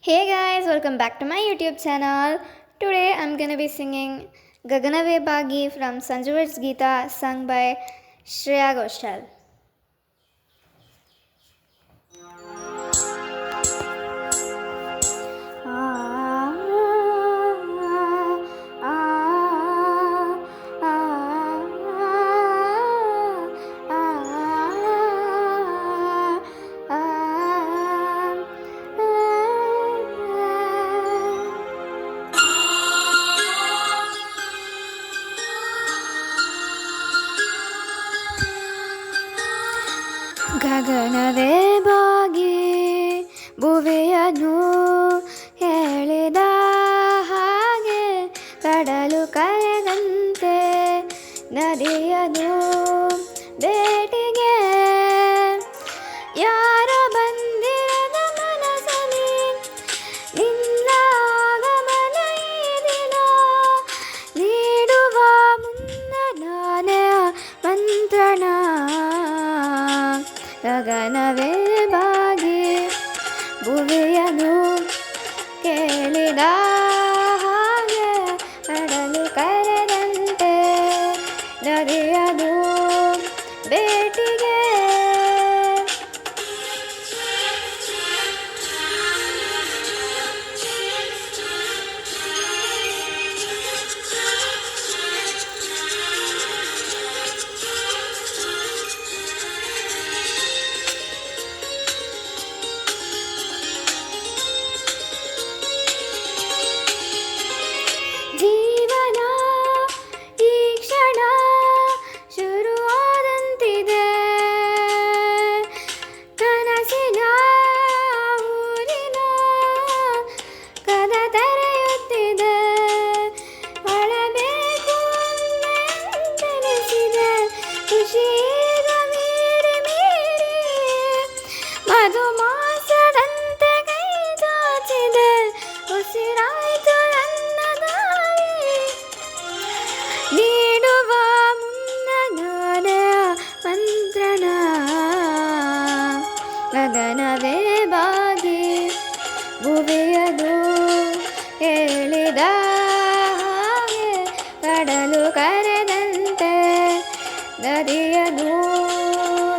Hey guys, welcome back to my YouTube channel. Today I'm gonna be singing Gaganave Bagi from Sanjuvar's Geeta sung by Shreya Ghoshal. ಗಗನವೇ ಬಾಗಿ ಭುವಿಯನ್ನು ಹೇಳಿದ ಹಾಗೆ ಕಡಲು ಕರೆದಂತೆ ನದಿಯನು ಭೇಟಿಗೆ ಯಾರ ಬಂದಿರದ ಮನಸಲಿ ನಿನ್ನ ಆಗಮನ ಈ ದಿನ ನೀಡುವ ಮುನ್ನ ನಾನೇ ಮಂತ್ರಣ ಗಗನವೇ ಬಾಗಿ ಭುವಿಯನು ಕೇಳಿದ ಹಾಗೆ ಕಡಲು ಕರೆದಂತೆ ನದಿಯನು ಭೇಟಿಗೆ ಜೀವನ ಈ ಕ್ಷಣ ಶುರುವಾದಂತಿದೆ ಕನಸಿನ ಊರಿನ ಕದ ತೆರೆಯುತ್ತಿದೆ ಅಳಬೇಕು ಎಂದೆನಿಸಿದೆ ಖುಷಿಗ ಮೀರಿ ಮೀರಿ ಮಧುಮಾಸದಂತೆ ಕೈ ಚಾಚಿದೆ ಉಸಿರಾಯ್ತು ನೀಡುವ ಮುನ್ನ ನಾನೇ ಮಂತ್ರಣ ಗಗನವೇ ಬಾಗಿ ಭುವಿಯದು ಹೇಳಿದ ಹಾಗೆ ಕಡಲು ಕರೆದಂತೆ ನದಿಯನು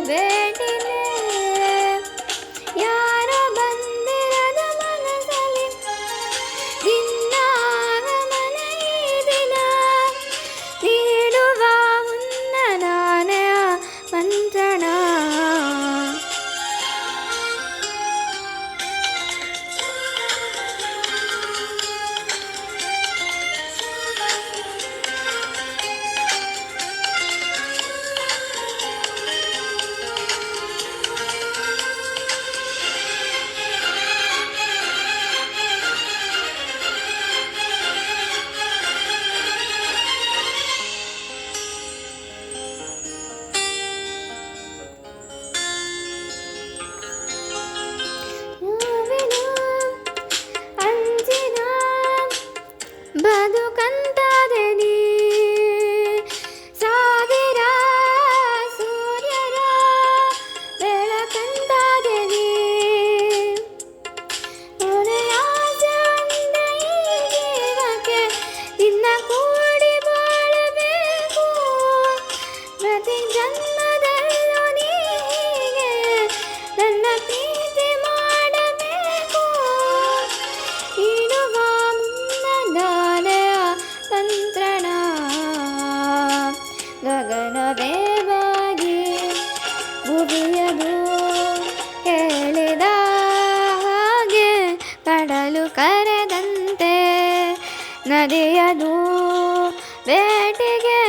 ಭೇಟಿಗೆ ಯಾರೋ ಬಂದಿರದ ಮನಸಲಿ ನಿನ್ನ ಆಗಮನ ಈ ದಿನ ನೀಡುವ ಮುನ್ನ ನಾನೇ ಮಂತ್ರಣ ಬದುಕಂತಾದೆ ನೀ ಸಾವಿರ ಸೂರ್ಯರ ಬೆಳಕಂತಾದೆ ನೀ ಕೊನೆಯಾಸೆ ಒಂದೇ ಈ ಜೀವಕ್ಕೆ ನಿನ್ನ ಕೂಡಿ ಬಾಳಬೇಕು ಪ್ರತಿ ಜನ್ಮದಲ್ಲೂ ನೀ ಹೀಗೆ ನನ್ನ ಪ್ರೀತಿ ಮಾಡಬೇಕು ಇಡುವ ಮುನ್ನ ನಾನೇ ಮಂತ್ರಣ ಗಗನವೇ ಬಾಗಿ ಭುವಿಯದು ಹೇಳಿದ ಹಾಗೆ ಕಡಲು ಕರೆದಂತೆ ನದಿಯದು ಭೇಟಿಗೆ